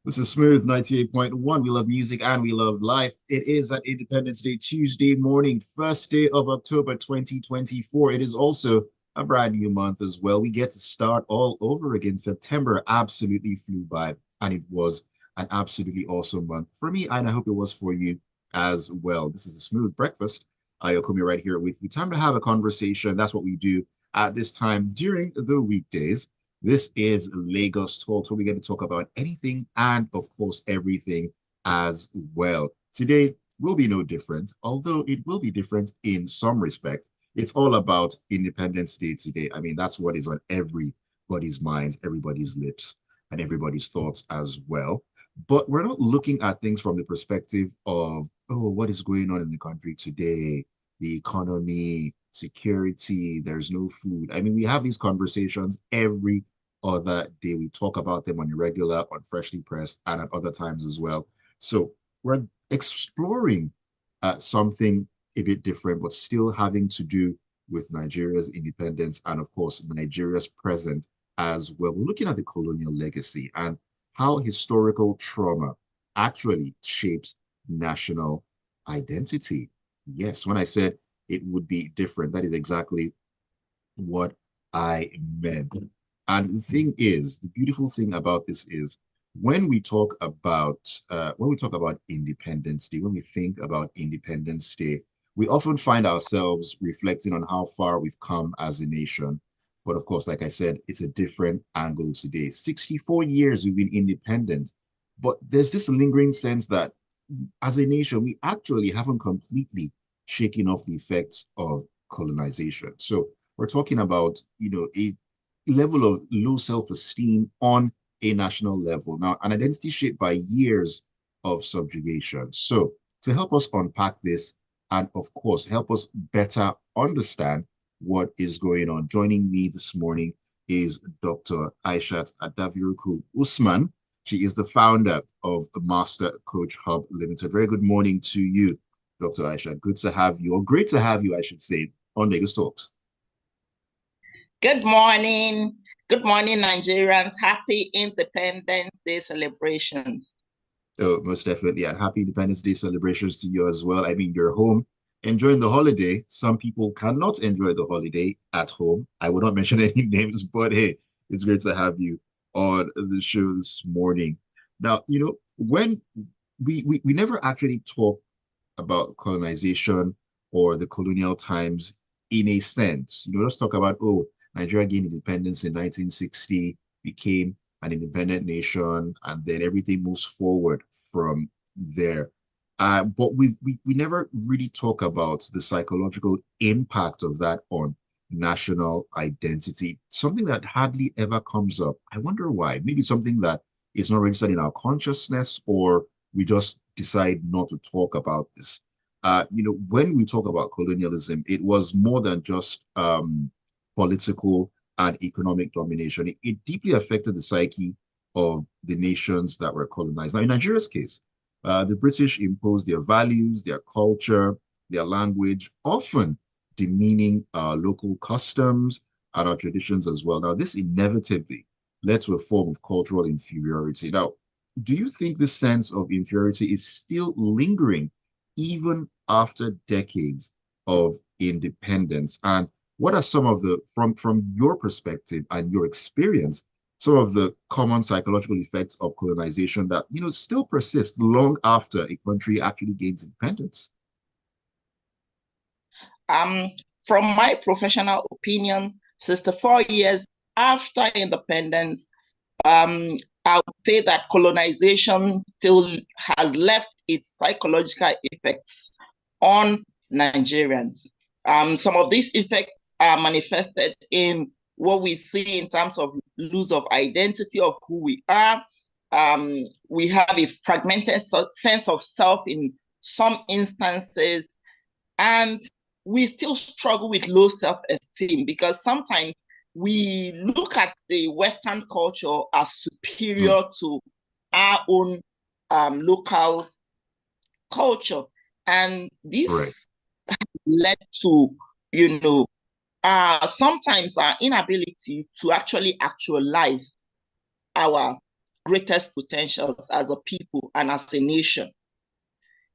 This is Smooth 98.1. We love music and we love life. It is an Independence Day Tuesday morning, first day of October 2024. It is also a brand new month as well. We get to start all over again. September absolutely flew by, and it was an absolutely awesome month for me, and I hope it was for you as well. This is the Smooth Breakfast. Ayokunmi right here with you. Time to have a conversation. That's what we do at this time during the weekdays. This is Lagos Talks, where we get to talk about anything and, of course, everything as well. Today will be no different, although it will be different in some respect. It's all about Independence Day today. I mean, that's what is on everybody's minds, everybody's lips, and everybody's thoughts as well. But we're not looking at things from the perspective of, oh, what is going on in the country today? The economy, security, there's no food. I mean, we have these conversations every other day. We talk about them on a regular, on Freshly Pressed, and at other times as well. So we're exploring something a bit different, but still having to do with Nigeria's independence and, of course, Nigeria's present as well. We're looking at the colonial legacy and how historical trauma actually shapes national identity. Yes, when I said it would be different, that is exactly what I meant. And the thing is, the beautiful thing about this is when we talk about Independence Day, when we think about Independence Day, we often find ourselves reflecting on how far we've come as a nation. But of course, like I said, it's a different angle today. 64 years we've been independent, but there's this lingering sense that as a nation, we actually haven't completely shaken off the effects of colonization. So we're talking about, a level of low self-esteem on a national level. Now, an identity shaped by years of subjugation. So to help us unpack this and, of course, help us better understand what is going on, joining me this morning is Dr. Aishat Adaviruku Usman. She is the founder of Master Coach Hub Limited. Very good morning to you, Dr. Aishat. Good to have you, or great to have you, I should say, on Lagos Talks. Good morning. Good morning, Nigerians. Happy Independence Day celebrations. Oh, most definitely. And happy Independence Day celebrations to you as well. I mean, you're home enjoying the holiday. Some people cannot enjoy the holiday at home. I will not mention any names, but hey, it's great to have you on the show this morning. Now, when we never actually talk about colonization or the colonial times in a sense. Let's talk about, oh, Nigeria gained independence in 1960, became an independent nation, and then everything moves forward from there. But we never really talk about the psychological impact of that on national identity, something that hardly ever comes up. I wonder why. Maybe something that is not registered in our consciousness, or we just decide not to talk about this. When we talk about colonialism, it was more than just political and economic domination. It deeply affected the psyche of the nations that were colonized. Now, in Nigeria's case, the British imposed their values, their culture, their language, often demeaning our local customs and our traditions as well. Now, this inevitably led to a form of cultural inferiority. Now, do you think this sense of inferiority is still lingering even after decades of independence? And what are some of the, from your perspective and your experience, some of the common psychological effects of colonization that still persist long after a country actually gains independence? Um, from my professional opinion, 64 years after independence, I would say that colonization still has left its psychological effects on Nigerians. Some of these effects are manifested in what we see in terms of lose of identity of who we are. We have a fragmented sense of self in some instances, and we still struggle with low self-esteem because sometimes we look at the Western culture as Mm, superior to our own local culture. And right. this led to, sometimes our inability to actually actualize our greatest potentials as a people and as a nation.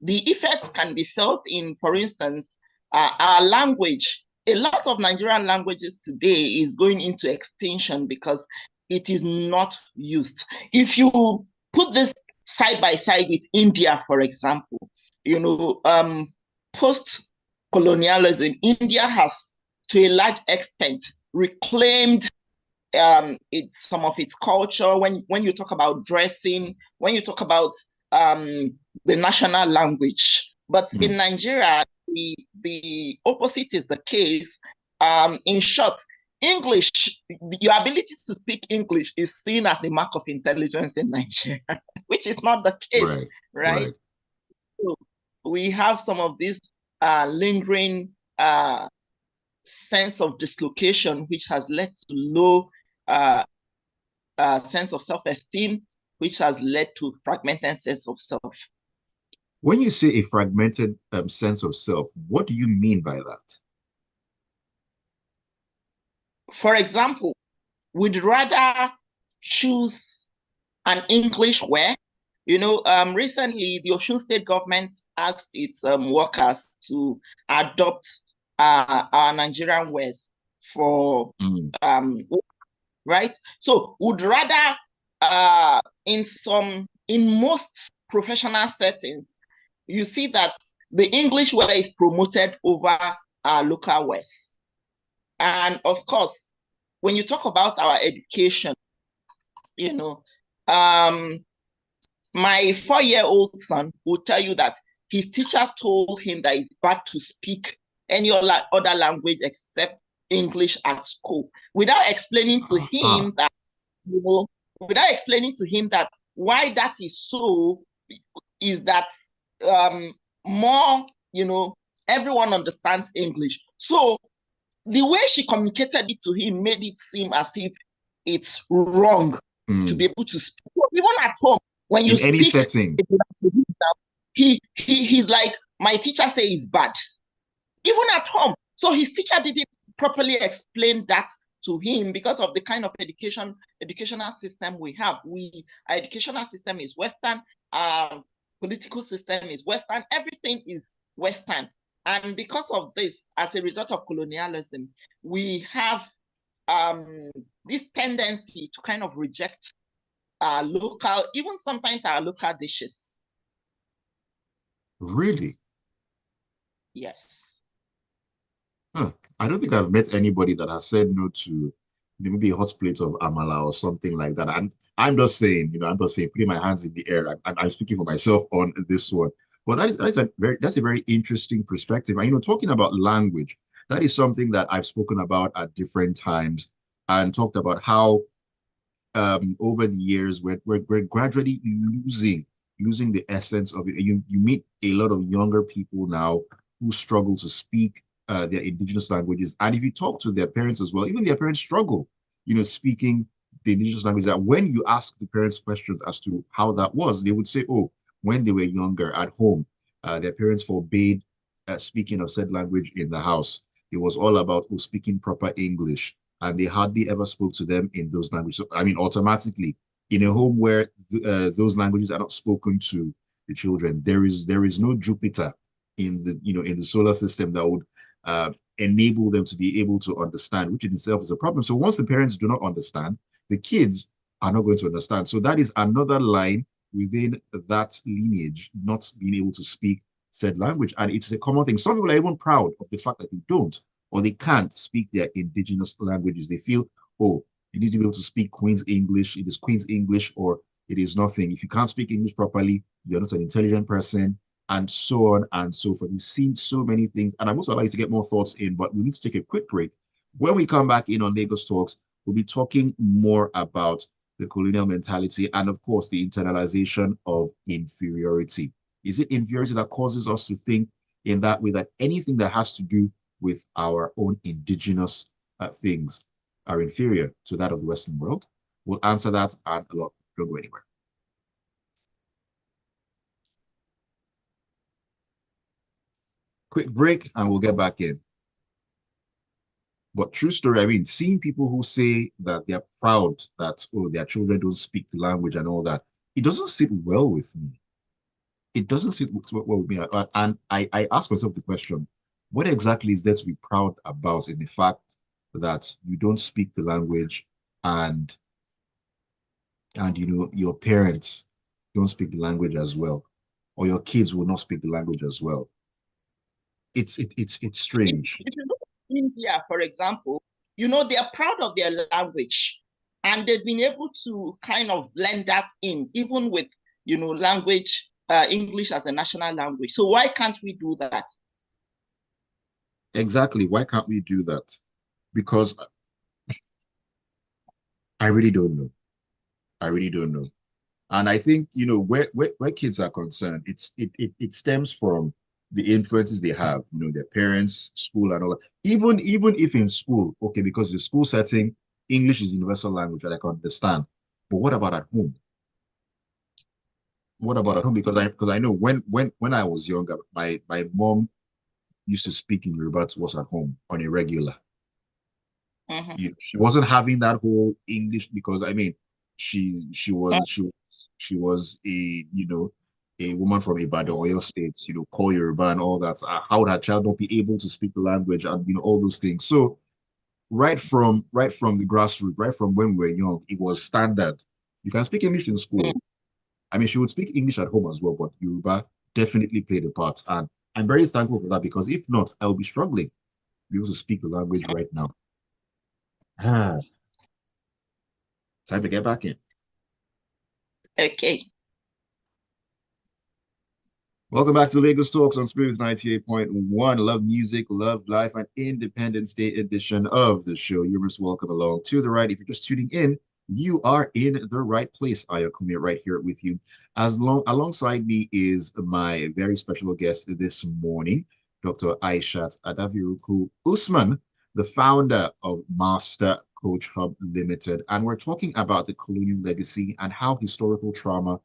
The effects can be felt in, for instance, our language. A lot of Nigerian languages today is going into extinction because it is not used. If you put this side by side with India, for example, post-colonialism, India has, to a large extent, reclaimed some of its culture. When you talk about dressing, when you talk about the national language. But in Nigeria, the opposite is the case. In short, English, your ability to speak English is seen as a mark of intelligence in Nigeria, which is not the case, right? So we have some of this lingering sense of dislocation, which has led to low sense of self-esteem, which has led to fragmented sense of self. When you say a fragmented sense of self, what do you mean by that? For example, we'd rather choose an English where, recently the Osun State government asked its workers to adopt our Nigerian ways for right? So would rather in most professional settings, you see that the English way is promoted over our local ways. And of course, when you talk about our education, my 4-year-old son will tell you that his teacher told him that it's bad to speak any other language except English at school, without explaining to him that, without explaining to him that why that is so is that more, everyone understands English. So the way she communicated it to him made it seem as if it's wrong to be able to speak. Even at home, when you in speak, any setting, he's like, my teacher say it's bad. Even at home. So his teacher didn't properly explain that to him because of the kind of educational system we have. Our educational system is Western, our political system is Western, everything is Western. And because of this, as a result of colonialism, we have this tendency to kind of reject our local, even sometimes our local dishes. Really? Yes. Huh. I don't think I've met anybody that has said no to maybe a hot plate of amala or something like that. I'm just saying, I'm just saying, putting my hands in the air. I'm speaking for myself on this one. But that's a very interesting perspective. And talking about language, that is something that I've spoken about at different times and talked about how over the years we're gradually losing the essence of it. You meet a lot of younger people now who struggle to speak their indigenous languages. And if you talk to their parents as well, even their parents struggle, speaking the indigenous language. That when you ask the parents questions as to how that was, they would say, oh, when they were younger at home, their parents forbade speaking of said language in the house. It was all about speaking proper English, and they hardly ever spoke to them in those languages. So, I mean, automatically, in a home where those languages are not spoken to the children, there is no Jupiter in the solar system that would enable them to be able to understand, which in itself is a problem. So once the parents do not understand, the kids are not going to understand. So that is another line within that lineage, not being able to speak said language. And it's a common thing. Some people are even proud of the fact that they don't or they can't speak their indigenous languages. They feel, oh, you need to be able to speak Queen's English. It is Queen's English or it is nothing. If you can't speak English properly, you're not an intelligent person, and so on and so forth. We've seen so many things, and I'm also allow you to get more thoughts in, but we need to take a quick break. When we come back in on Lagos Talks, we'll be talking more about the colonial mentality and, of course, the internalization of inferiority. Is it inferiority that causes us to think in that way that anything that has to do with our own indigenous things are inferior to that of the Western world? We'll answer that and a lot. Don't go anywhere. Quick break and we'll get back in. But true story, I mean, seeing people who say that they're proud that, oh, their children don't speak the language and all that, it doesn't sit well with me. It doesn't sit well with me. And I ask myself the question, what exactly is there to be proud about in the fact that you don't speak the language and your parents don't speak the language as well, or your kids will not speak the language as well? It's strange. If you look at India, for example, they are proud of their language, and they've been able to kind of blend that in, even with, language, English as a national language. So why can't we do that? Exactly. Why can't we do that? Because I really don't know. I really don't know. And I think, where kids are concerned, it stems from the influences they have, their parents, school, and all that. Even if in school, okay, because the school setting, English is universal language that I can understand. But what about at home? What about at home? Because I know when I was younger, my mom used to speak in Yoruba to us at home on a regular. Mm-hmm. She wasn't having that whole English because I mean, she was a woman from Ibadan, Oyo State, call Yoruba and all that. How would her child not be able to speak the language and all those things? So right from the grassroots, right from when we were young, it was standard. You can speak English in school. I mean, she would speak English at home as well, but Yoruba definitely played a part. And I'm very thankful for that because if not, I would be struggling to be able to speak the language right now. Ah, time to get back in. Okay. Welcome back to Lagos Talks on Smooth 98.1. Love music, love life, an Independence Day edition of the show. You're most welcome along. To the right, if you're just tuning in, you are in the right place. Ayokunmi right here with you. Alongside me is my very special guest this morning, Dr. Aishat Adaviruku Usman, the founder of MasterCoachHub Limited. And we're talking about the colonial legacy and how historical trauma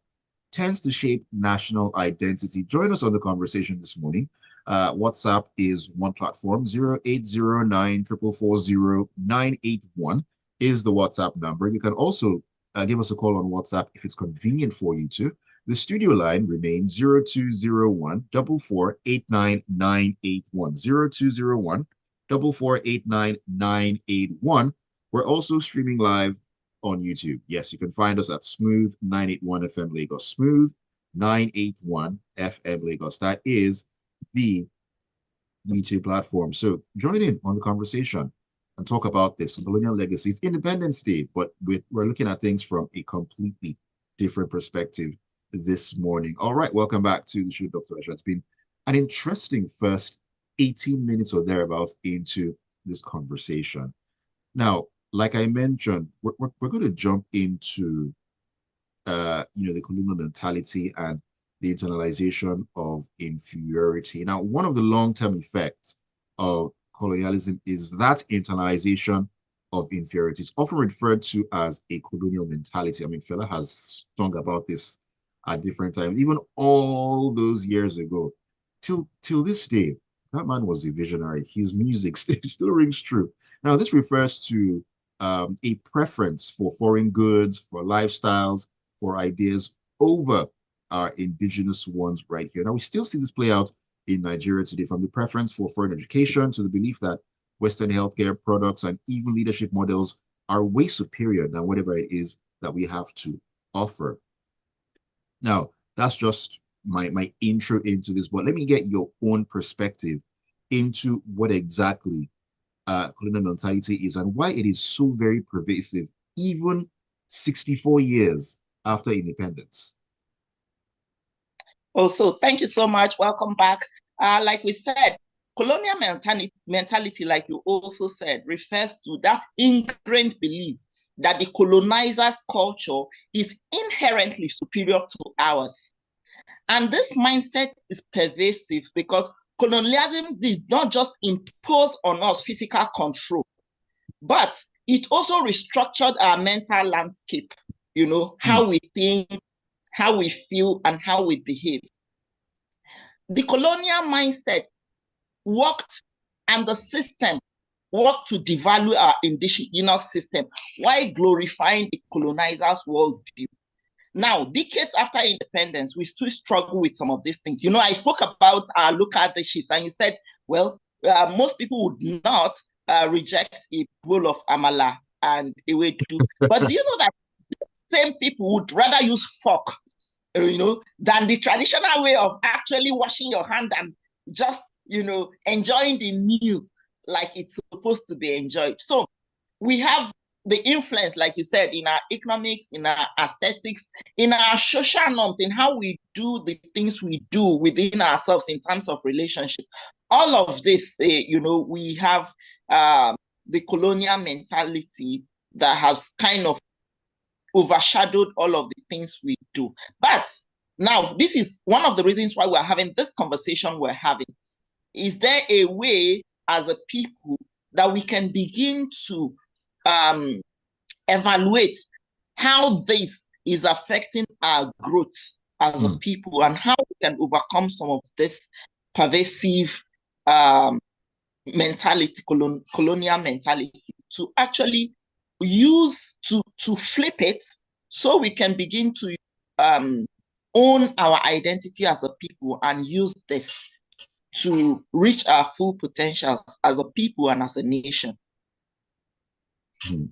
tends to shape national identity. Join us on the conversation this morning. WhatsApp is one platform, 0809 is the WhatsApp number. You can also give us a call on WhatsApp if it's convenient for you to. The studio line remains 0201 4489981. 0201 4489981. We're also streaming live on YouTube. Yes, you can find us at Smooth 981 FM Lagos. Smooth 981 FM Lagos. That is the YouTube platform. So join in on the conversation and talk about this colonial legacies, Independence Day, but we're looking at things from a completely different perspective this morning. All right, welcome back to the show, Dr. Aisha. It's been an interesting first 18 minutes or thereabouts into this conversation. Now, like I mentioned, we're going to jump into the colonial mentality and the internalization of inferiority. Now, one of the long-term effects of colonialism is that internalization of inferiority. It's often referred to as a colonial mentality. I mean, Fela has sung about this at different times, even all those years ago. Till this day, that man was a visionary. His music still rings true. Now, this refers to a preference for foreign goods, for lifestyles, for ideas over our indigenous ones right here. Now, we still see this play out in Nigeria today, from the preference for foreign education to the belief that Western healthcare products and even leadership models are way superior than whatever it is that we have to offer. Now, that's just my intro into this, but let me get your own perspective into what exactly colonial mentality is and why it is so very pervasive, even 64 years after independence. Also, thank you so much. Welcome back. Like we said, colonial mentality, like you also said, refers to that ingrained belief that the colonizer's culture is inherently superior to ours. And this mindset is pervasive because colonialism did not just impose on us physical control, but it also restructured our mental landscape, how we think, how we feel, and how we behave. The colonial mindset worked, and the system work to devalue our indigenous system while glorifying the colonizers' worldview. Now, decades after independence, we still struggle with some of these things. I spoke about our local dishes, and you said, well, most people would not reject a bowl of amala and ewedu. But do you know that same people would rather use fork, than the traditional way of actually washing your hand and just, enjoying the meal like it's supposed to be enjoyed. So we have the influence, like you said, in our economics, in our aesthetics, in our social norms, in how we do the things we do within ourselves in terms of relationship. All of this, we have the colonial mentality that has kind of overshadowed all of the things we do. But now, this is one of the reasons why we're having this conversation we're having. Is there a way as a people that we can begin to evaluate how this is affecting our growth as a people and how we can overcome some of this pervasive mentality, colonial mentality, to actually use to flip it so we can begin to own our identity as a people and use this to reach our full potentials as a people and as a nation.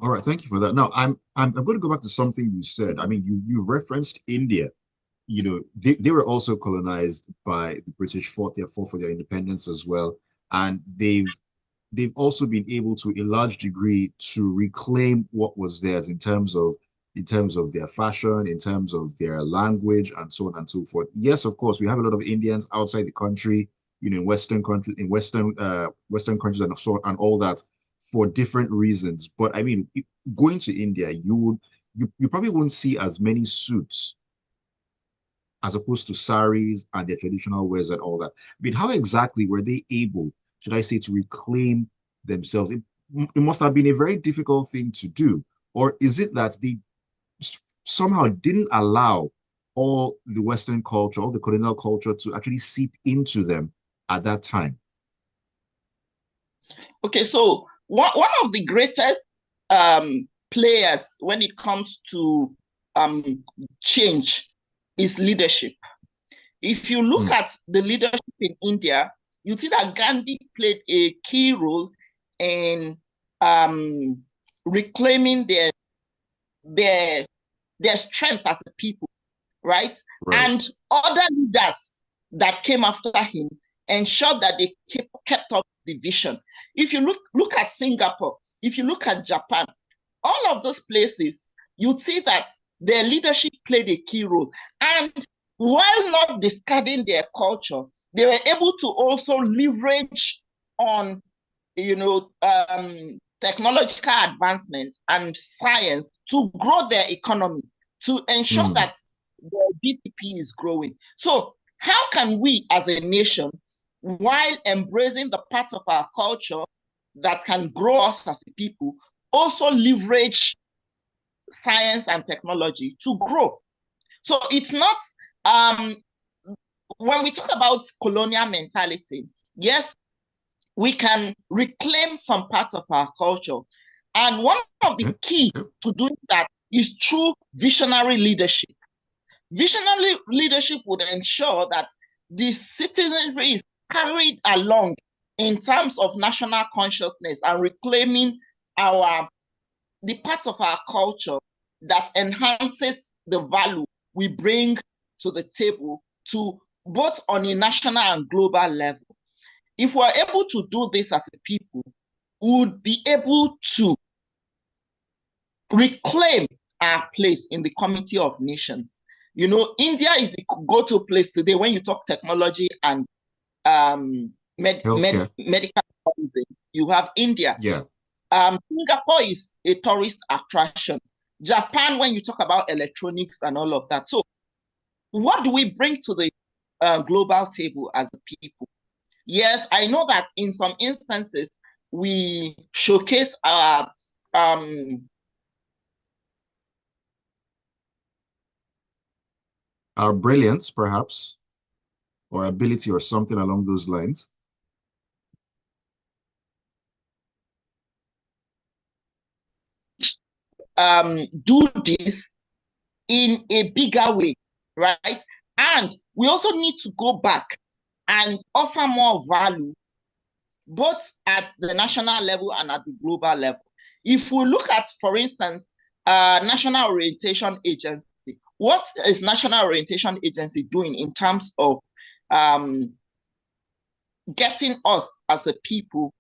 All right, thank you for that. Now, I'm going to go back to something you said. I mean, you referenced India. They were also colonized by the British, fought for their independence as well, and they've also been able to a large degree to reclaim what was theirs in terms of their fashion, in terms of their language, and so on and so forth. Yes, of course, we have a lot of Indians outside the country, in Western countries, in Western countries, and so and all that, for different reasons. But I mean, going to India, you probably won't see as many suits as opposed to saris and their traditional wears and all that. I mean, how exactly were they able, should I say, to reclaim themselves? It must have been a very difficult thing to do. Or is it that they somehow didn't allow all the Western culture, all the colonial culture, to actually seep into them at that time? Okay, so one of the greatest players when it comes to change is leadership. If you look at the leadership in India, you see that Gandhi played a key role in reclaiming their strength as a people, right? And other leaders that came after him ensured that they kept up the vision. If you look at Singapore, if you look at Japan, all of those places, you see that their leadership played a key role. And while not discarding their culture, they were able to also leverage on, technological advancement and science to grow their economy, to ensure that their GDP is growing. So how can we as a nation, while embracing the parts of our culture that can grow us as a people, also leverage science and technology to grow? So it's not, when we talk about colonial mentality, yes, we can reclaim some parts of our culture. And one of the key to doing that is through visionary leadership. Visionary leadership would ensure that the citizenry is carried along in terms of national consciousness and reclaiming the parts of our culture that enhances the value we bring to the table, to both on a national and global level. If we're able to do this as a people, we would be able to reclaim our place in the community of nations. India is the go-to place today when you talk technology and medical tourism. You have India. Yeah. Singapore is a tourist attraction. Japan, when you talk about electronics and all of that. So what do we bring to the global table as a people? Yes, I know that in some instances, we showcase our brilliance, perhaps, or ability, or something along those lines. do this in a bigger way, right? And we also need to go back and offer more value, both at the national level and at the global level. If we look at, for instance, National Orientation Agency, what is National Orientation Agency doing in terms of getting us as a people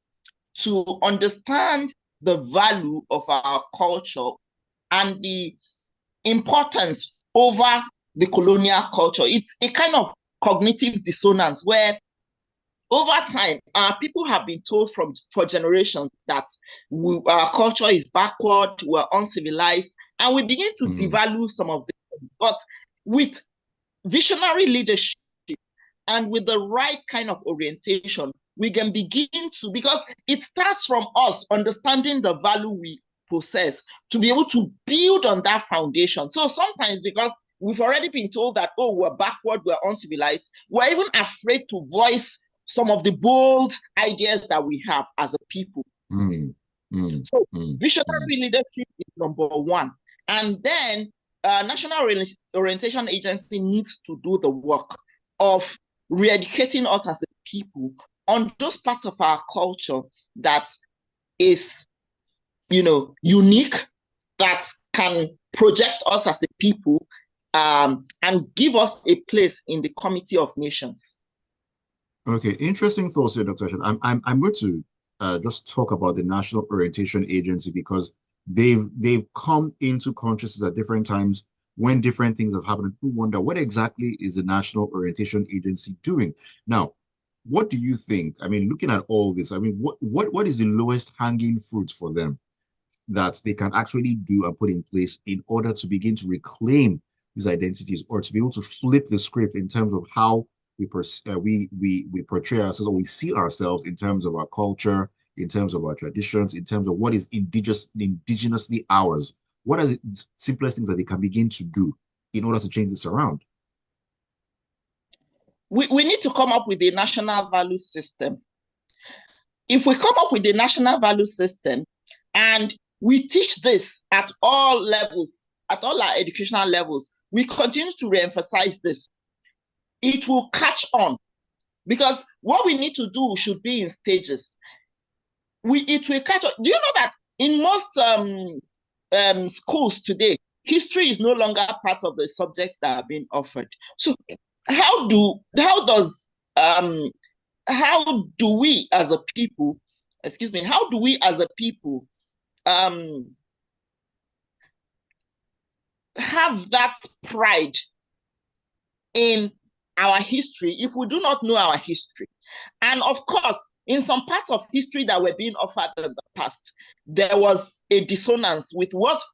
to understand the value of our culture and the importance over the colonial culture? It's a kind of cognitive dissonance where over time, people have been told for generations that our culture is backward, we're uncivilized, and we begin to devalue some of them. But with visionary leadership and with the right kind of orientation, we can begin to, because it starts from us understanding the value we possess to be able to build on that foundation. So sometimes, because we've already been told that, oh, we're backward, we're uncivilized, we're even afraid to voice some of the bold ideas that we have as a people. So visionary leadership is number one. And then National Orientation Agency needs to do the work of re-educating us as a people on those parts of our culture that is, unique, that can project us as a people, and give us a place in the Committee of Nations. Okay, interesting thoughts here, Dr. Aishat. I'm going to just talk about the National Orientation Agency because they've come into consciousness at different times when different things have happened. People wonder, what exactly is the National Orientation Agency doing? Now, what do you think? I mean, looking at all this, I mean, what is the lowest hanging fruit for them that they can actually do and put in place in order to begin to reclaim these identities, or to be able to flip the script in terms of how we portray ourselves, or we see ourselves in terms of our culture, in terms of our traditions, in terms of what is indigenously ours? What are the simplest things that they can begin to do in order to change this around? We need to come up with a national value system. If we come up with a national value system and we teach this at all levels, at all our educational levels, we continue to re-emphasize this, it will catch on, because what we need to do should be in stages. It will catch on. Do you know that in most schools today, history is no longer part of the subjects that are being offered? So how do we as a people, how do we as a people have that pride in our history if we do not know our history? And of course, in some parts of history that were being offered in the past, there was a dissonance with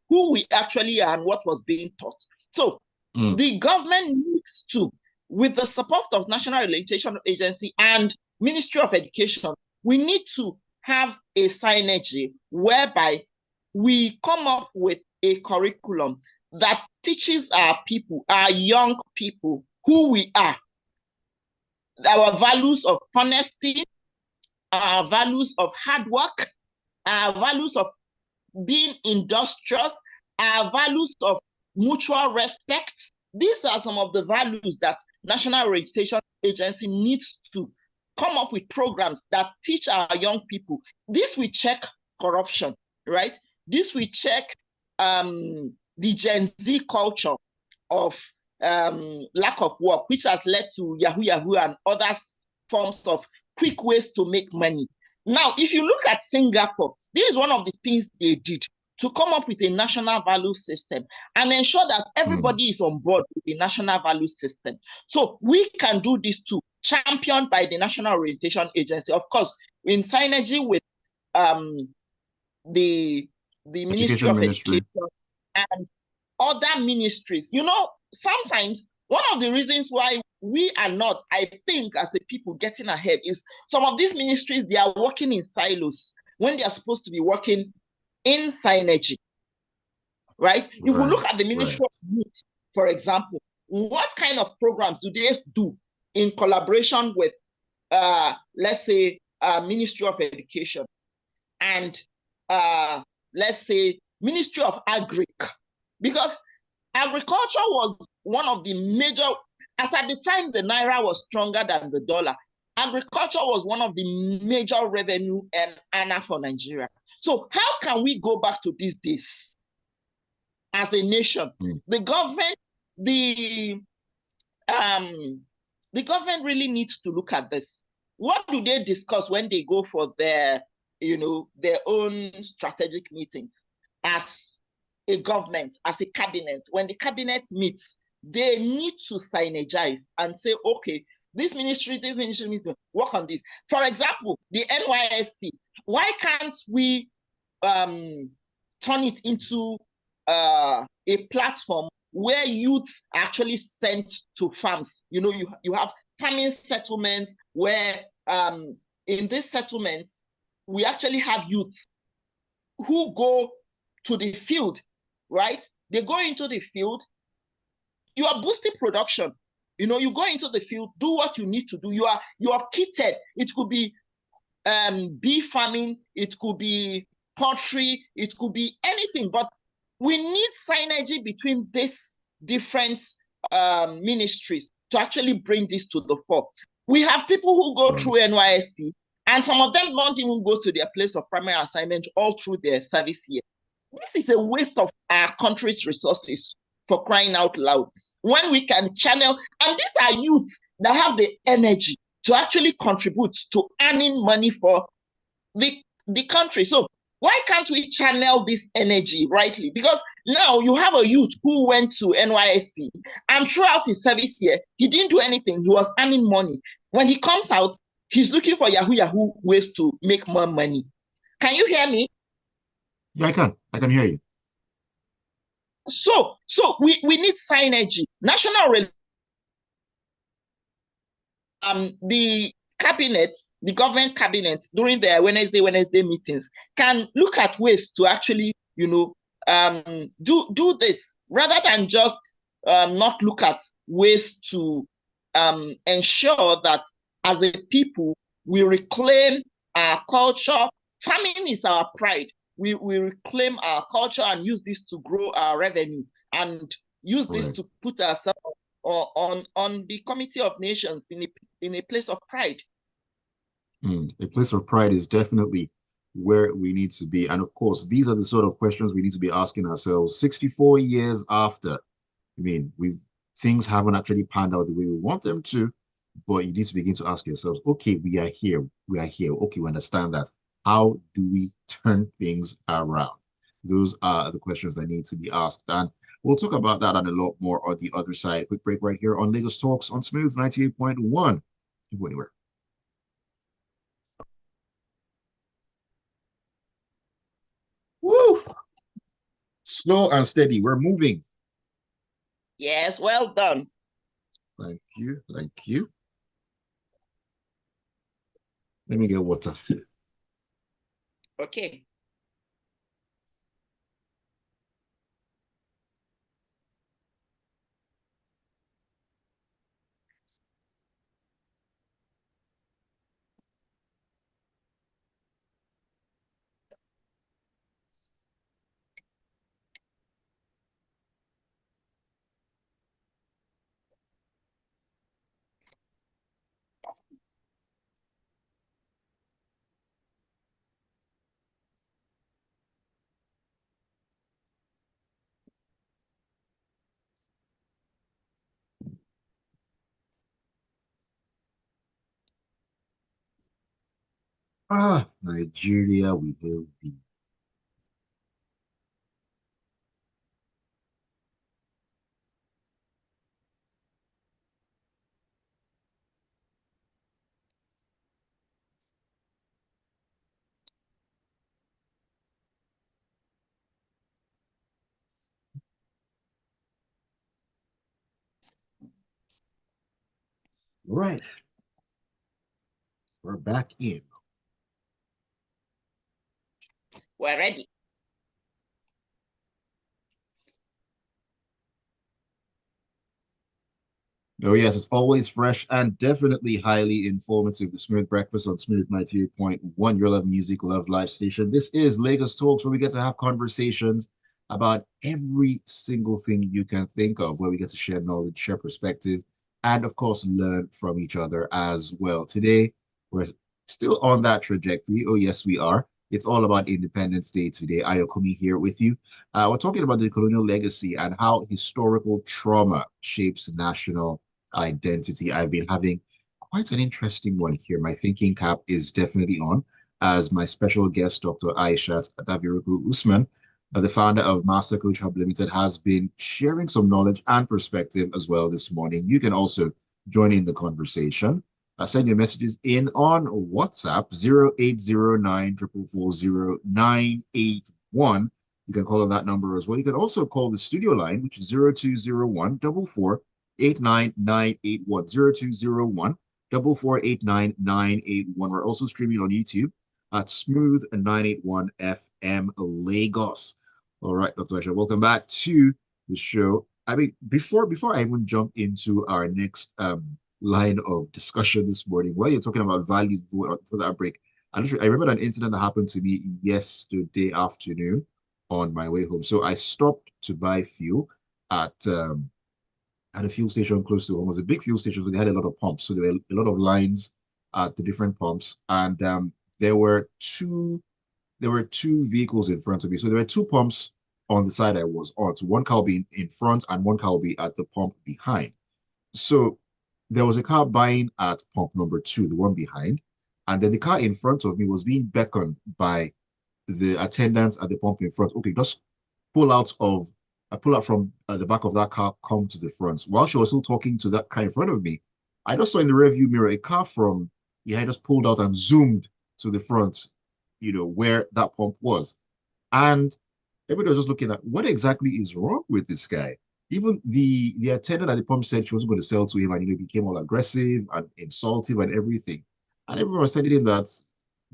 who we actually are and what was being taught. So the government needs to, with the support of National Orientation Agency and Ministry of Education, we need to have a synergy whereby we come up with a curriculum that teaches our people, our young people, who we are, our values of honesty, our values of hard work, our values of being industrious, our values of mutual respect. These are some of the values that National Orientation Agency needs to come up with programs that teach our young people. This will check corruption, right? This will check the Gen Z culture of lack of work, which has led to Yahoo and other forms of quick ways to make money. Now, if you look at Singapore, this is one of the things they did to come up with a national value system and ensure that everybody is on board with the national value system. So we can do this too, championed by the National Orientation Agency, of course, in synergy with the Ministry of Education and other ministries. Sometimes one of the reasons why we are not, I think, as a people getting ahead is some of these ministries, they are working in silos when they are supposed to be working in synergy, right? If we look at the Ministry of Youth, for example, what kind of programs do they do in collaboration with, let's say, Ministry of Education and, let's say, Ministry of Agric, because agriculture was one of the major, as at the time the naira was stronger than the dollar, agriculture was one of the major revenue earner for Nigeria. So how can we go back to these days as a nation? The government, the government really needs to look at this. What do they discuss when they go for their, their own strategic meetings as a government, as a cabinet? When the cabinet meets, they need to synergize and say, okay, this ministry needs to work on this. For example, the NYSC, why can't we turn it into a platform where youth are actually sent to farms? You have farming settlements where in these settlements, we actually have youth who go to the field, right? They go into the field. You are boosting production. You go into the field, do what you need to do. You are kitted. It could be bee farming, it could be poultry, it could be anything. But we need synergy between these different ministries to actually bring this to the fore. We have people who go through NYSC, and some of them don't even go to their place of primary assignment all through their service year. This is a waste of our country's resources, for crying out loud. When we can channel, and these are youths that have the energy to actually contribute to earning money for the country. So why can't we channel this energy rightly? Because now you have a youth who went to NYSC, and throughout his service year, he didn't do anything. He was earning money. When he comes out, he's looking for Yahoo ways to make more money. Can you hear me? Yeah, I can hear you. So we need synergy. The cabinet, the government cabinet, during their Wednesday meetings, can look at ways to actually, do this, rather than just not look at ways to ensure that as a people we reclaim our culture. Farming is our pride. We reclaim our culture and use this to grow our revenue, and use this to put ourselves on the Committee of Nations in a place of pride. A place of pride is definitely where we need to be. And of course, these are the sort of questions we need to be asking ourselves 64 years after. Things haven't actually panned out the way we want them to, but you need to begin to ask yourselves, okay, we are here. Okay, we understand that. How do we turn things around? Those are the questions that need to be asked. And we'll talk about that and a lot more on the other side. Quick break right here on Lagos Talks on Smooth 98.1. Don't go anywhere. Woo! Slow and steady. We're moving. Yes, well done. Thank you. Thank you. Let me get water. Okay. Nigeria, we hail thee. Right. We're back in. We're ready. Oh, yes, it's always fresh and definitely highly informative. The Smooth Breakfast on Smooth 98.1, your love music, love life station. This is Lagos Talks, where we get to have conversations about every single thing you can think of, where we get to share knowledge, share perspective, and of course, learn from each other as well. Today, we're still on that trajectory. Oh, yes, we are. It's all about Independence Day today. Ayokunmi here with you. We're talking about the colonial legacy and how historical trauma shapes national identity. I've been having quite an interesting one here. My thinking cap is definitely on as my special guest, Dr. Aishat Adaviruku Usman, the founder of MasterCoachHub Limited, has been sharing some knowledge and perspective as well this morning. You can also join in the conversation. Send your messages in on WhatsApp 0809 440 You can call on that number as well. You can also call the studio line, which is 0201 4489981. 0201 4489981. We're also streaming on YouTube at Smooth 981 FM Lagos. All right, Dr. Aisha, welcome back to the show. I mean, before I even jump into our next line of discussion this morning, while you're talking about values for that break, I remember an incident that happened to me yesterday afternoon on my way home. So I stopped to buy fuel at a fuel station close to home. It was a big fuel station, so they had a lot of pumps. So there were a lot of lines at the different pumps, and there were two vehicles in front of me. So there were two pumps on the side I was on. So one car will be in front and one car will be at the pump behind. So there was a car buying at pump number two, the one behind, and then the car in front of me was being beckoned by the attendants at the pump in front. Okay, just pull out of pull out from the back of that car, come to the front. While she was still talking to that car in front of me, I just saw in the rearview mirror a car from behind just pulled out and zoomed to the front, where that pump was. And everybody was just looking at what exactly is wrong with this guy. Even the attendant at the pump said she wasn't going to sell to him, and he became all aggressive and insultive and everything. And everyone was telling him that,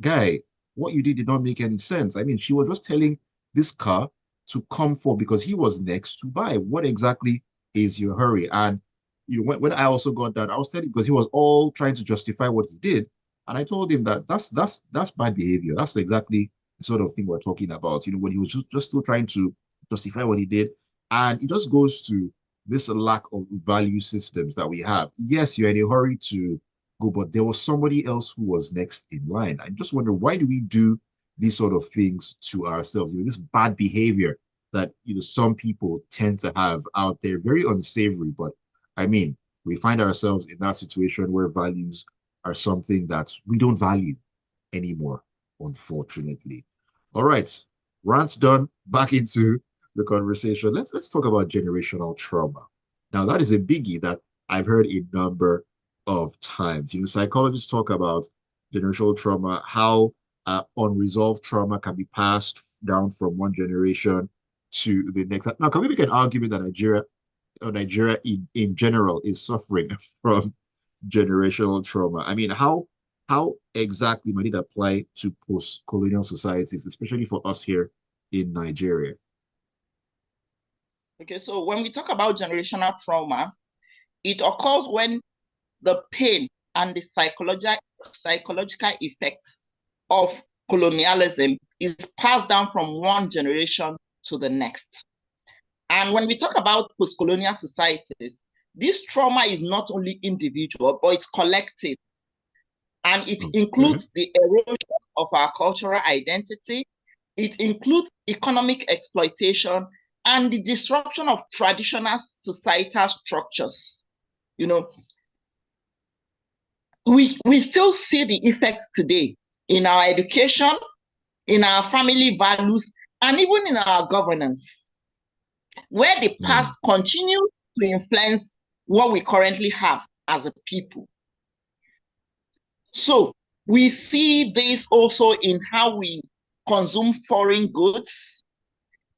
guy, what you did not make any sense. I mean, she was just telling this car to come for because he was next to buy. What exactly is your hurry? And when I also got that, I was telling because he was all trying to justify what he did, and I told him that that's bad behavior. That's exactly the sort of thing we're talking about. When he was just still trying to justify what he did, and it just goes to this lack of value systems that we have. Yes, you're in a hurry to go, but there was somebody else who was next in line. I just wonder, why do we do these sort of things to ourselves? This bad behavior that some people tend to have out there, very unsavory. But I mean, we find ourselves in that situation where values are something that we don't value anymore, unfortunately. All right, rants done. Back into the conversation. Let's talk about generational trauma. Now, that is a biggie that I've heard a number of times. Psychologists talk about generational trauma, how unresolved trauma can be passed down from one generation to the next. Now, can we make an argument that Nigeria in general is suffering from generational trauma? I mean, how exactly might it apply to post-colonial societies, especially for us here in Nigeria? Okay, so when we talk about generational trauma, it occurs when the pain and the psychological effects of colonialism is passed down from one generation to the next. And when we talk about post-colonial societies, this trauma is not only individual, but it's collective. And it includes the erosion of our cultural identity. It includes economic exploitation and the disruption of traditional societal structures. We still see the effects today in our education, in our family values, and even in our governance, where the past continues to influence what we currently have as a people. So we see this also in how we consume foreign goods,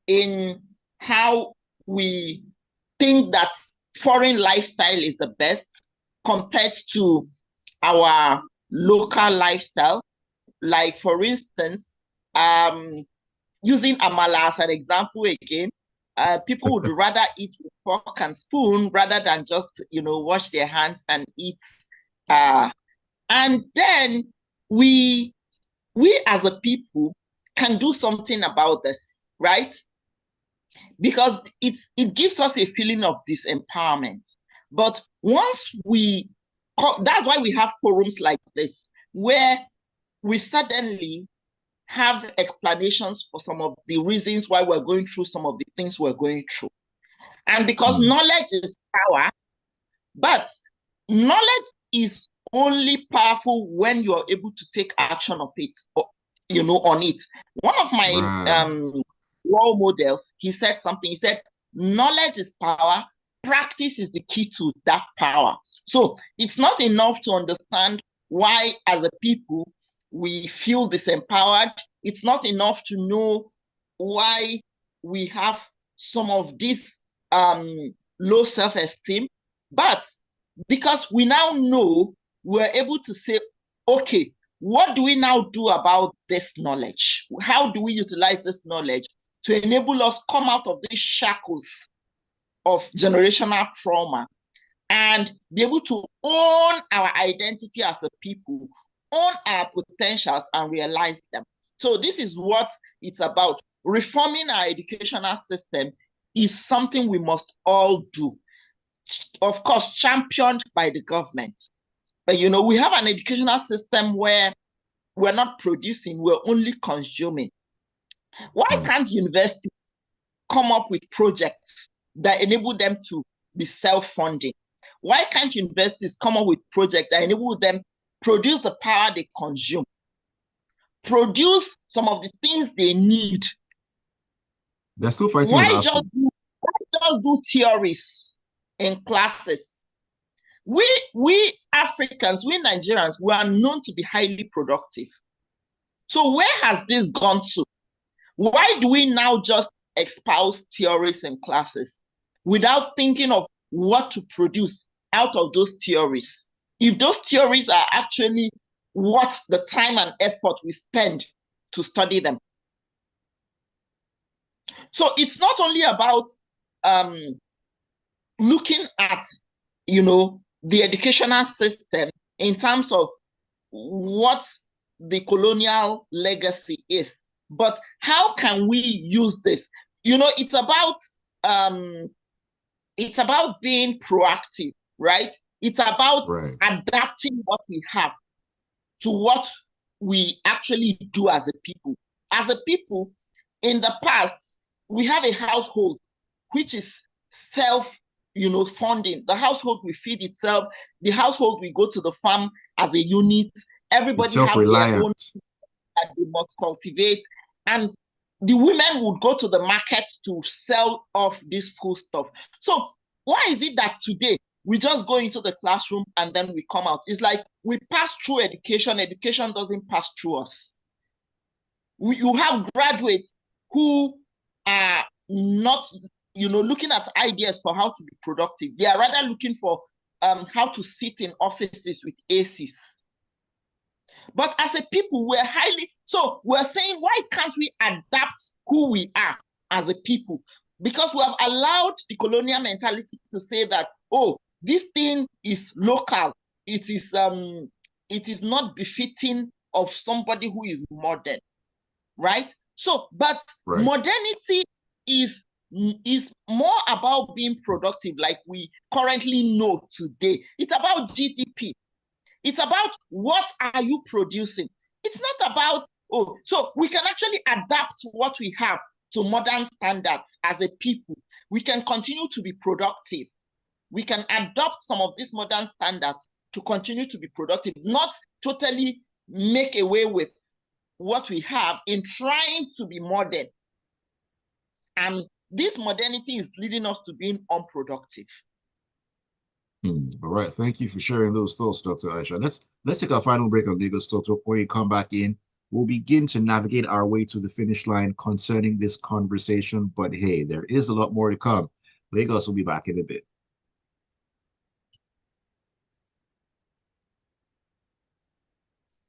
in how we think that foreign lifestyle is the best compared to our local lifestyle. Like, for instance, using amala as an example again, people would rather eat with fork and spoon rather than just, wash their hands and eat. And then we as a people can do something about this, right? because it gives us a feeling of disempowerment. But once that's why we have forums like this, where we suddenly have explanations for some of the reasons why we're going through some of the things we're going through. And because knowledge is power, but knowledge is only powerful when you're able to take action of it, on it. One of my role models, he said something. He said, knowledge is power, practice is the key to that power. So it's not enough to understand why, as a people, we feel disempowered. It's not enough to know why we have some of this low self-esteem, but because we now know, we're able to say, okay, what do we now do about this knowledge? How do we utilize this knowledge to enable us come out of these shackles of generational trauma and be able to own our identity as a people, own our potentials and realize them? So this is what it's about. Reforming our educational system is something we must all do. Of course, championed by the government. But we have an educational system where we're not producing, we're only consuming. Why can't universities come up with projects that enable them to be self-funding? Why can't universities come up with projects that enable them produce the power they consume, produce some of the things they need? They're still fighting with us. Why just do theories in classes? We Africans, we Nigerians, we are known to be highly productive. So where has this gone to? Why do we now just espouse theories in classes without thinking of what to produce out of those theories? If those theories are actually worth the time and effort we spend to study them. So it's not only about looking at, the educational system in terms of what the colonial legacy is, but how can we use this? It's about being proactive, right? It's about adapting what we have to what we actually do as a people. As a people, in the past, we have a household which is funding. The household will feed itself. The household will go to the farm as a unit. Everybody has their own that they must cultivate. And the women would go to the market to sell off this food stuff. So why is it that today we just go into the classroom and then we come out? It's like we pass through education. Education doesn't pass through us. You have graduates who are not, looking at ideas for how to be productive. They are rather looking for how to sit in offices with ACs. But as a people, we're saying, why can't we adapt who we are as a people? Because we have allowed the colonial mentality to say that, oh, this thing is local. It is not befitting of somebody who is modern, right? So, but modernity is more about being productive, like we currently know today. It's about GDP. It's about what are you producing. It's not about, so we can actually adapt what we have to modern standards as a people. We can continue to be productive. We can adopt some of these modern standards to continue to be productive, not totally make away with what we have in trying to be modern. And this modernity is leading us to being unproductive. All right. Thank you for sharing those thoughts, Dr. Aisha. Let's take our final break on Lagos Talk. When you come back in, we'll begin to navigate our way to the finish line concerning this conversation. But hey, there is a lot more to come. Lagos will be back in a bit.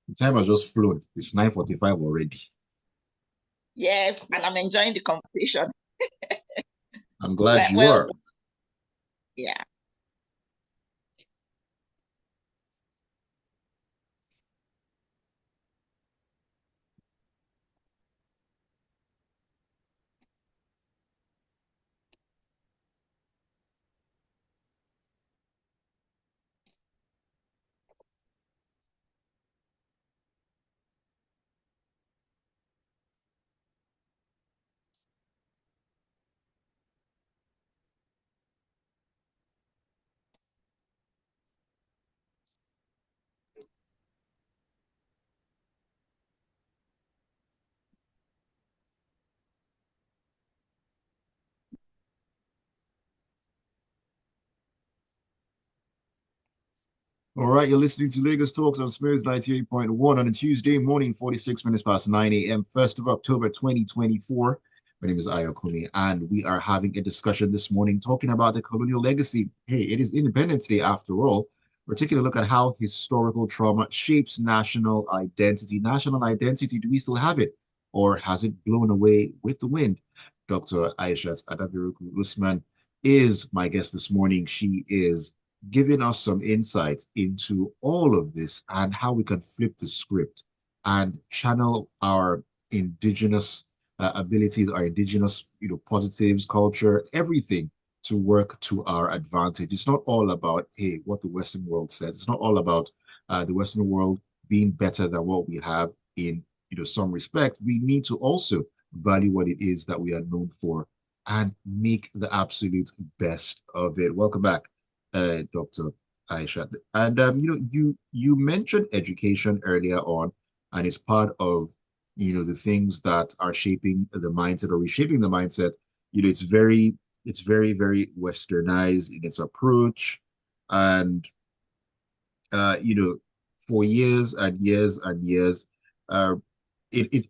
The time has just flown. It's 9:45 already. Yes, and I'm enjoying the conversation. I'm glad you are. Yeah. All right, you're listening to Lagos Talks on Smooth 98.1 on a Tuesday morning, 46 minutes past 9 a.m., 1st of October 2024. My name is Ayokunmi, and we are having a discussion this morning talking about the colonial legacy. Hey, it is Independence Day after all. We're taking a look at how historical trauma shapes national identity. National identity, do we still have it? Or has it blown away with the wind? Dr. Aishat Adaviruku Usman is my guest this morning. She is giving us some insight into all of this and how we can flip the script and channel our indigenous abilities, our indigenous, positives, culture, everything to work to our advantage. It's not all about, hey, what the Western world says. It's not all about the Western world being better than what we have in, some respect. We need to also value what it is that we are known for and make the absolute best of it. Welcome back, Dr. Aishat. And you mentioned education earlier on, and it's part of the things that are shaping the mindset or reshaping the mindset. It's very, very westernized in its approach, and uh, you know, for years and years and years, uh, it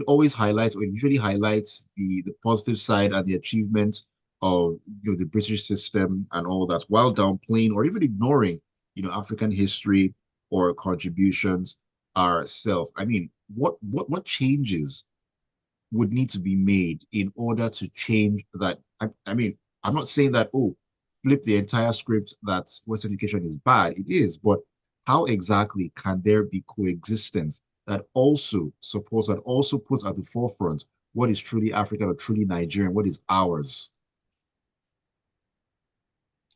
always highlights, or it usually highlights the positive side and the achievements of the British system and all that, while downplaying or even ignoring African history or contributions ourselves. I mean, what changes would need to be made in order to change that? I mean, I'm not saying that, oh, flip the entire script that Western education is bad. It is, but how exactly can there be coexistence that also supports, that also puts at the forefront what is truly African or truly Nigerian, what is ours?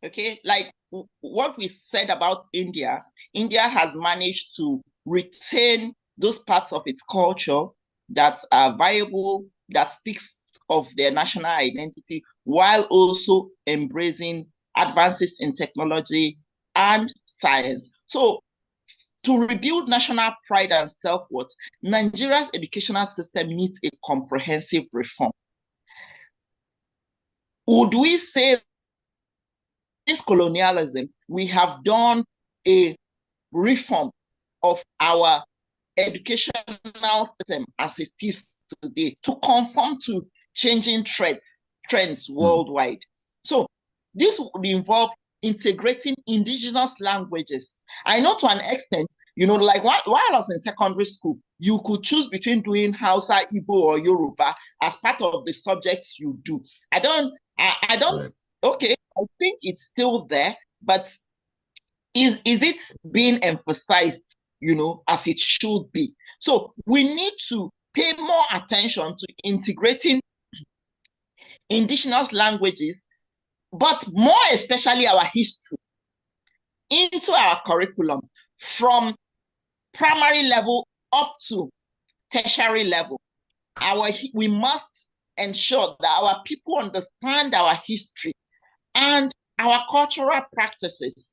Okay, like what we said about India, India has managed to retain those parts of its culture that are viable, that speaks of their national identity, while also embracing advances in technology and science. So to rebuild national pride and self-worth, Nigeria's educational system needs a comprehensive reform. Would we say this colonialism, we have done a reform of our educational system as it is today to conform to changing trends Hmm. worldwide? So this would involve integrating indigenous languages. I know to an extent, like while I was in secondary school, you could choose between doing Hausa, Igbo, or Yoruba as part of the subjects you do. I don't, Right. okay, I think it's still there, but is it being emphasized, as it should be? So we need to pay more attention to integrating indigenous languages, but more especially our history into our curriculum from primary level up to tertiary level. We must ensure that our people understand our history and our cultural practices.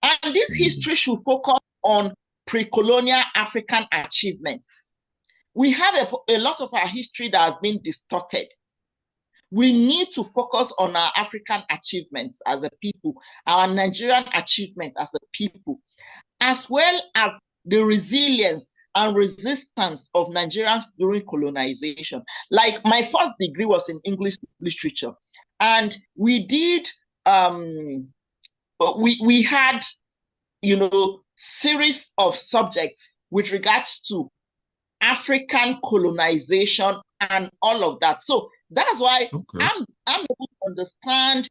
And this Amazing. history should focus on pre-colonial African achievements. We have a lot of our history that has been distorted. We need to focus on our African achievements as a people, our Nigerian achievements as a people, as well as the resilience and resistance of Nigerians during colonization. Like my first degree was in English literature, and we did we had series of subjects with regards to African colonization and all of that. So that's why Okay. I'm able to understand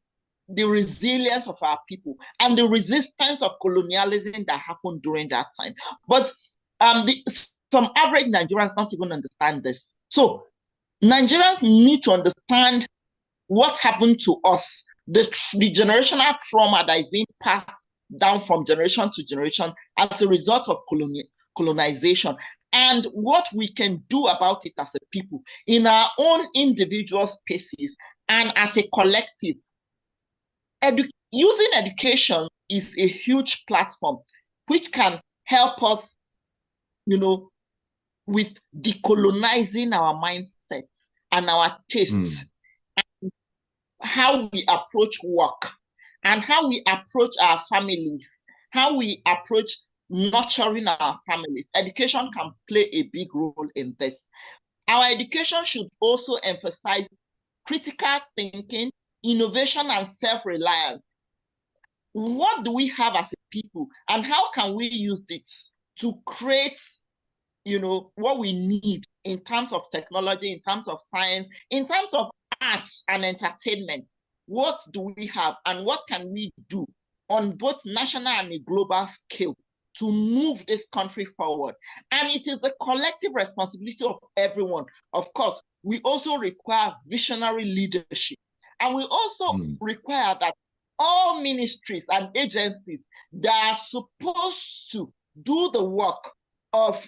the resilience of our people and the resistance of colonialism that happened during that time. But some average Nigerians don't even understand this. So Nigerians need to understand what happened to us, the generational trauma that is being passed down from generation to generation as a result of colonization, and what we can do about it as a people in our own individual spaces and as a collective. Using education is a huge platform which can help us, with decolonizing our mindsets and our tastes, Hmm. how we approach work and how we approach our families. how we approach nurturing our families. Education can play a big role in this. Our education should also emphasize critical thinking, innovation, and self-reliance. What do we have as a people, and how can we use this to create, what we need in terms of technology, in terms of science, in terms of arts and entertainment? What do we have, and what can we do on both national and a global scale to move this country forward? And it is the collective responsibility of everyone. Of course, we also require visionary leadership. And we also require that all ministries and agencies that are supposed to do the work of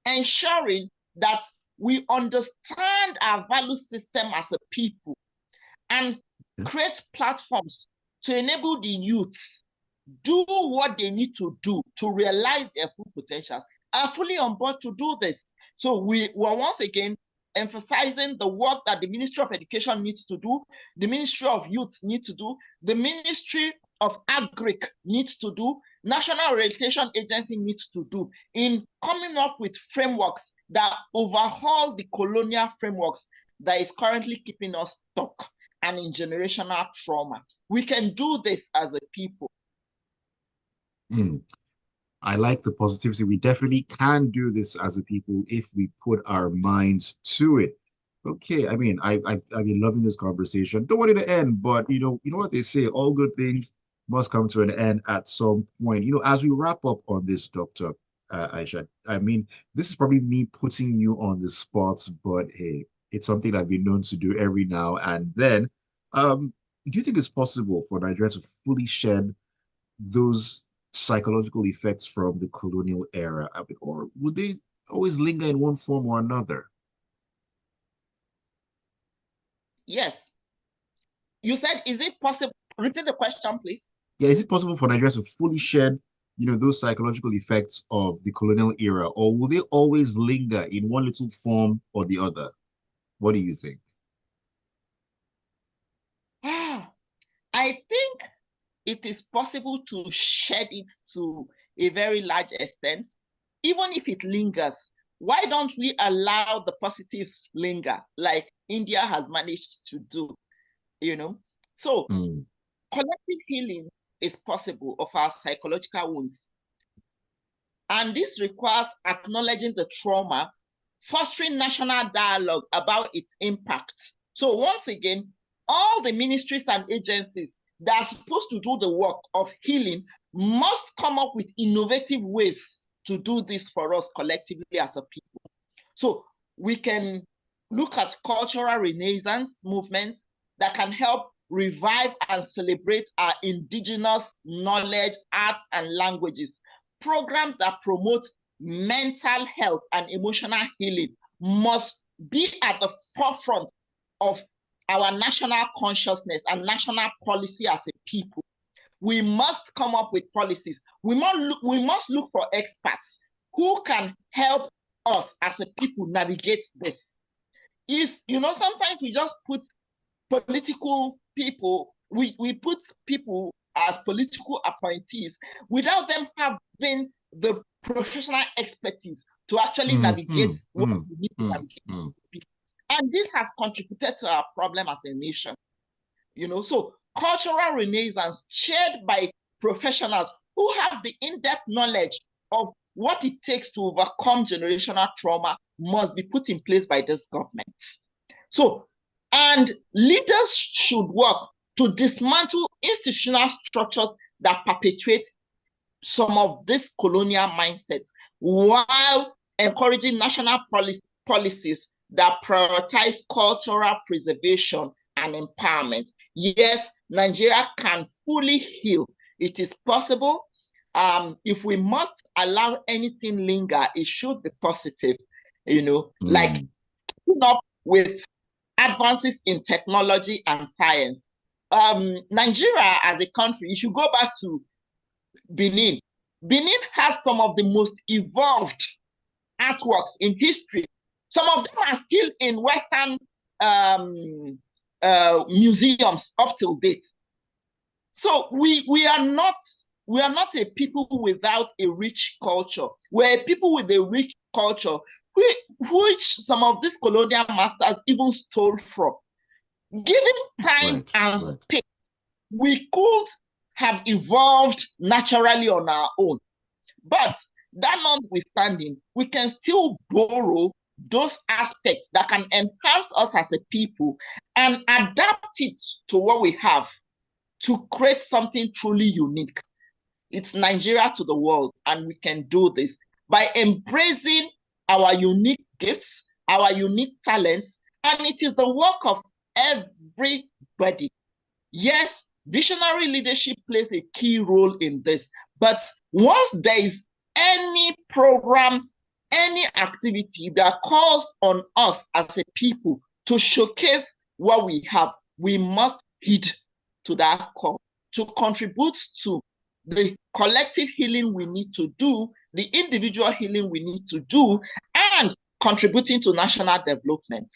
ensuring that we understand our value system as a people and create platforms to enable the youths do what they need to do to realize their full potentials, are fully on board to do this. So we were once again emphasizing the work that the Ministry of Education needs to do, the Ministry of Youth needs to do, the Ministry of Agric needs to do, National Orientation Agency needs to do in coming up with frameworks that overhaul the colonial frameworks that is currently keeping us stuck and in generational trauma. We can do this as a people. I like the positivity. We definitely can do this as a people if we put our minds to it. Okay, I mean, I've been loving this conversation. Don't want it to end, but you know what they say, all good things must come to an end at some point. As we wrap up on this, Dr. Aisha, I mean, this is probably me putting you on the spot, but hey, it's something I've been known to do every now and then. Do you think it's possible for Nigeria to fully shed those psychological effects from the colonial era? I mean, or would they always linger in one form or another? Yes. You said, is it possible? Repeat the question, please. Yeah, is it possible for Nigeria to fully shed, those psychological effects of the colonial era, or will they always linger in one little form or the other? What do you think? I think it is possible to shed it to a very large extent, even if it lingers. Why don't we allow the positives linger, like India has managed to do, So collective healing is possible of our psychological wounds. And this requires acknowledging the trauma, fostering national dialogue about its impact. So once again, all the ministries and agencies that are supposed to do the work of healing must come up with innovative ways to do this for us collectively as a people. So we can look at cultural renaissance movements that can help revive and celebrate our indigenous knowledge, arts, and languages. Programs that promote mental health and emotional healing must be at the forefront of our national consciousness and national policy as a people. We must come up with policies. We must look for experts who can help us as a people navigate this. Sometimes we just put political people, we put people as political appointees without them having the professional expertise to actually navigate what we need to navigate. And this has contributed to our problem as a nation. So cultural renaissance shared by professionals who have the in-depth knowledge of what it takes to overcome generational trauma must be put in place by this government. So, and leaders should work to dismantle institutional structures that perpetuate some of this colonial mindsets while encouraging national policies that prioritize cultural preservation and empowerment. Yes, Nigeria can fully heal. It is possible. If we must allow anything linger, it should be positive, like keeping up with advances in technology and science. Nigeria as a country, if you go back to Benin, Benin has some of the most evolved artworks in history. Some of them are still in Western museums up till date. So we are not We are not a people without a rich culture. We're a people with a rich culture, which some of these colonial masters even stole from. Given time and space, we could have evolved naturally on our own. But that notwithstanding, we can still borrow those aspects that can enhance us as a people and adapt it to what we have to create something truly unique. It's Nigeria to the world, and we can do this by embracing our unique gifts, our unique talents, and it is the work of everybody. Yes, visionary leadership plays a key role in this, but once there is any program, any activity that calls on us as a people to showcase what we have, we must heed to that call to contribute to the collective healing we need to do, the individual healing we need to do, and contributing to national development.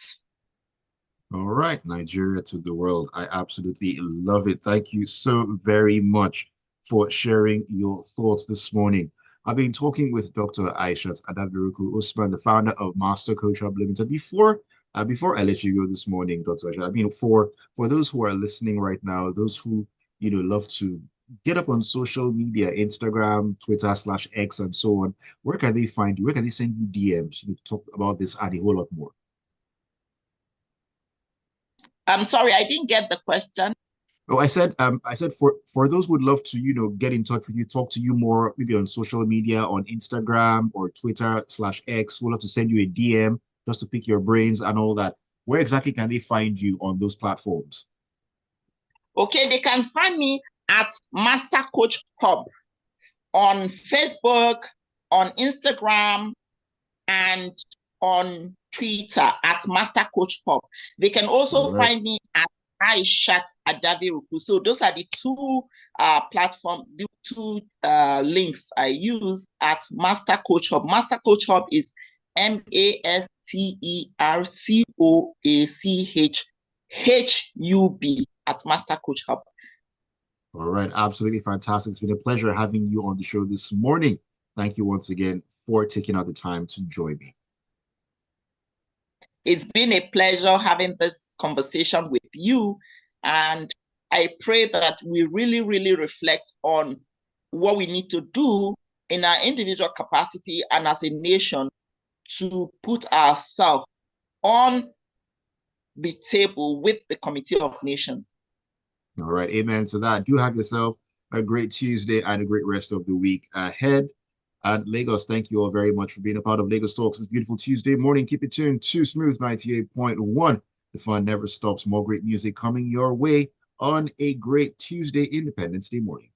All right, Nigeria to the world. I absolutely love it. Thank you so very much for sharing your thoughts this morning. I've been talking with Dr. Aishat Adaviruku Usman, the founder of MasterCoachHub Limited. Before I let you go this morning, Dr. Aishat, I mean, for those who are listening right now, those who love to get up on social media, Instagram, Twitter/X, and so on, where can they find you? Where can they send you DMs to talk about this and a whole lot more? I'm sorry, I didn't get the question. Oh, I said for those who would love to, get in touch with you, talk to you more, maybe on social media, on Instagram or Twitter/X, we'll have to send you a DM just to pick your brains and all that. Where exactly can they find you on those platforms? Okay, they can find me at Master Coach Hub on Facebook, on Instagram, and on Twitter at Master Coach Hub. They can also find me at Aishat Adaviruku. So those are the two platforms, the two links I use at Master Coach Hub. Master Coach Hub is MasterCoachHub at Master Coach Hub. All right, absolutely fantastic. It's been a pleasure having you on the show this morning. Thank you once again for taking out the time to join me. It's been a pleasure having this conversation with you, and I pray that we really, really reflect on what we need to do in our individual capacity and as a nation to put ourselves on the table with the Committee of Nations. All right, amen to that. Do have yourself a great Tuesday and a great rest of the week ahead. And Lagos, thank you all very much for being a part of Lagos Talks this beautiful Tuesday morning. Keep it tuned to Smooth 98.1. The fun never stops. More great music coming your way on a great Tuesday, Independence Day morning.